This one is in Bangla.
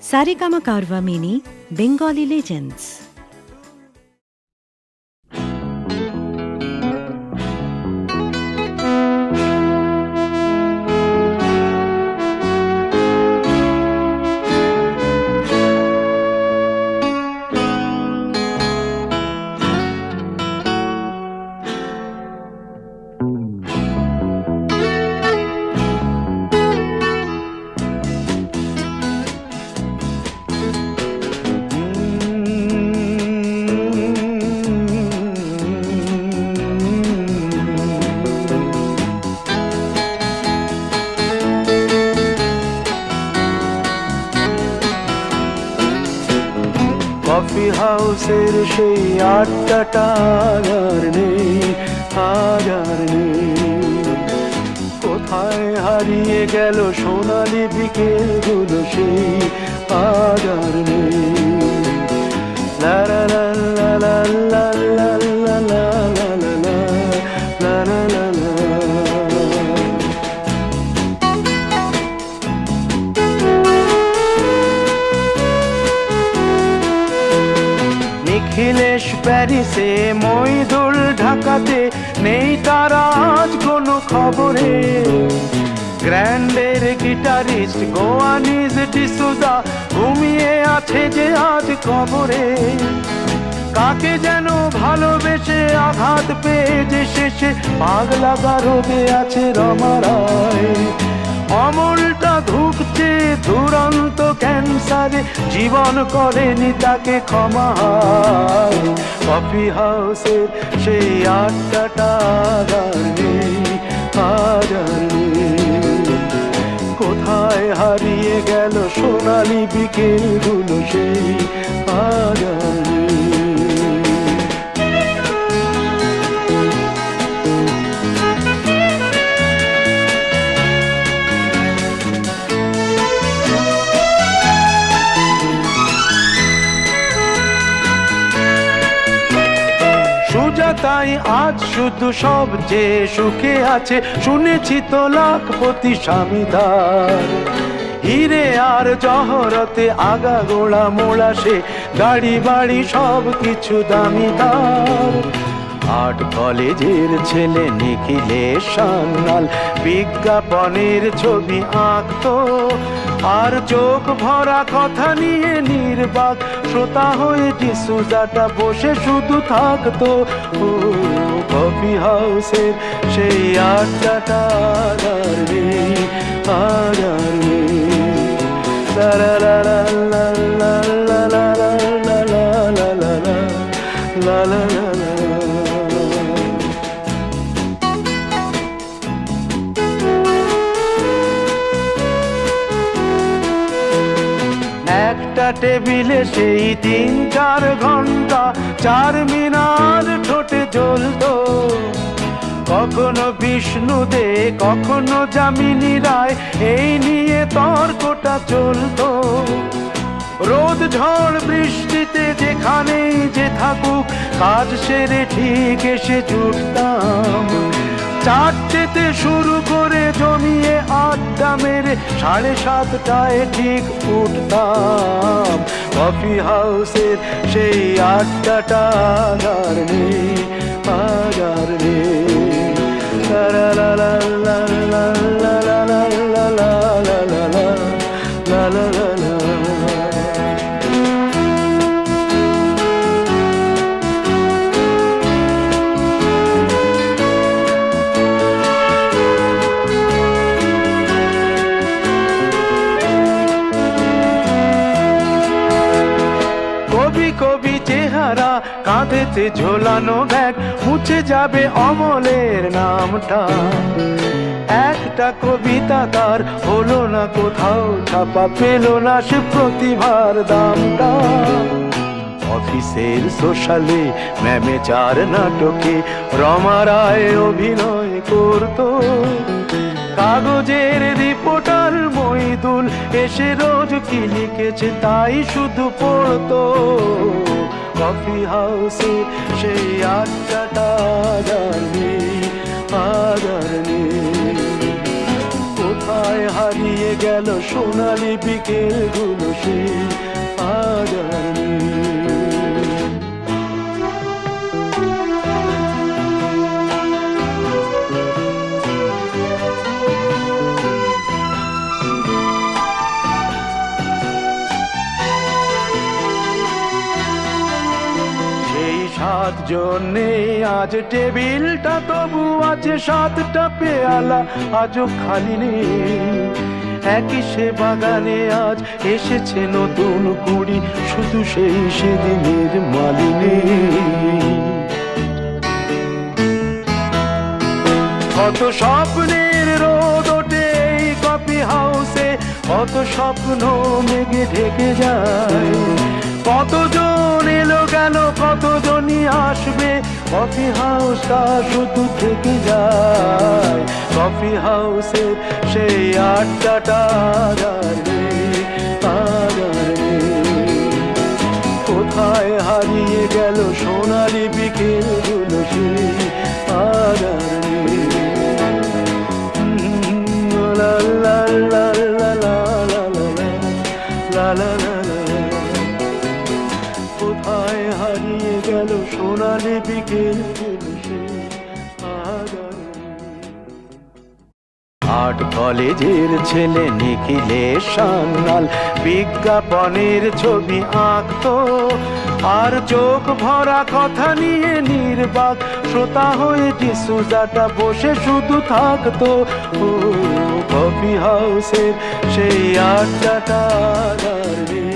Saregama Carvaan mini Bengali legends. Coffee হাউসের সেই আড্ডাটা আর নেই, আজ আর নেই। কোথায় হারিয়ে গেল সোনালি বিকেলগুলো সেই আজ আর নেই। লা লা লা লা লা লা লা লা লা লা লা লা লা লা। নিখিলেশ প্যারিসে, মইদুল ঢাকাতে, নেই তারা আজ কোনো খবরে। গ্র্যান্ডের গিটারিস্ট গোয়ানিজ ডিসুজা ঘুমিয়ে আছে যে আজ কবরে। কাকে যেন ভালোবেসে আঘাত পেয়ে যে শেষে পাগলা গারদে আছে রমা রায়। অমলটা ধুকছে দুরন্ত ক্যান্সারে, জীবন করেনি তাকে ক্ষমা। কফি হাউসের সেই আড্ডাটা আর নেই, আজ আর নেই। কোথায় হারিয়ে গেল সোনালি বিকেলগুলো সেই আজ আর নেই। তাই আজ শুধু সবচেয়ে সুখে আছে, শুনেছি তো লাখপতি স্বামীদার। হিরে আর জহরতে আগা গোড়া মোড়া সে, গাড়ি বাড়ি সব কিছু দামিদার। আর্ট কলেজের ছেলে নিখিলেশ সান্যাল বিজ্ঞাপনের ছবি আঁকতো, আর চোখ ভরা কথা নিয়ে নির্বাক শ্রোতা হয়ে ডিসুজাটা বসে শুধু থাকতো। ও কফি হাউসের সেই আড্ডাটা আর নেই, আর নেই। লা লা লা লা লা লা লা লা লা লা লা লা লা লা লা। একটা টেবিলে সেই 3-4 ঘন্টা চার মিনার ঠোঁটে জ্বলতো। কখনো বিষ্ণু দে, কখনো যামিনী রায়, এই নিয়ে তর্কটা চলতো। রোদ ঝড় বৃষ্টিতে যেখানেই যে থাকুক, কাজ সেরে ঠিক এসে জুটতাম। চারটেতে শুরু করে জমিয়ে আড্ডা মেরে 7:30টায় ঠিক উঠতাম। কফি হাউসের সেই আড্ডাটা আর নেই, আজ আর নেই। লা লা লা লা লা লা লা লা লা লা লা লা লা লা লা। কবি চেহারা, কাঁধেতে ঝোলানো ব্যাগ, মুছে যাবে অমলের নামটা। একটা কবিতা তার হলো না কোথাও ছাপা, পেল না সে প্রতিভার দামটা। অফিসের সোশ্যালে, ম্যামেচার নাটকে রমা রায় অভিনয় করতো। কাগজের রিপোর্টার মইদুল এসে রোজ কি লিখেছে তাই শুধু পড়তো। কফি হাউসে সেই আড্ডাটা আর নেই, আজ আর নেই। কোথায় হারিয়ে গেল সোনালি বিকেলগুলো সেই সাতজনে আজ টেবিলটা তবু আছে, সাতটা পেয়ালা আজও খালি নেই। একই সে বাগানে আজ এসেছে নতুন কুড়ি, শুধু সেই সেদিনের মালিনী। কত স্বপ্নের রোদ ওঠে এই কফি হাউসে, কত স্বপ্ন মেঘে ঢেকে যায়। কতজন এলো গেল, কতজনই আসবে, কফি হাউসটা শুধু থেকে যায়। কফি হাউসের সেই আড্ডাটা আর নেই, আর নেই। কোথায় হারিয়ে গেল সোনালি বিকেলগুলো, সেই আর নেই। লা লা লা লা লা লা লা লা লা লা। কোথায় হারিয়ে গেল সোনালি বিকেলগুলো, সেই আর নেই। আর্ট কলেজের ছেলে নিখিলেশ সান্যাল বিজ্ঞাপনের ছবি আঁকতো, আর চোখ ভরা কথা নিয়ে নির্বাক শ্রোতা হয়ে ডিসুজাটা বসে শুধু থাকতো। ও কফি হাউসের সেই আড্ডাটা আর নেই।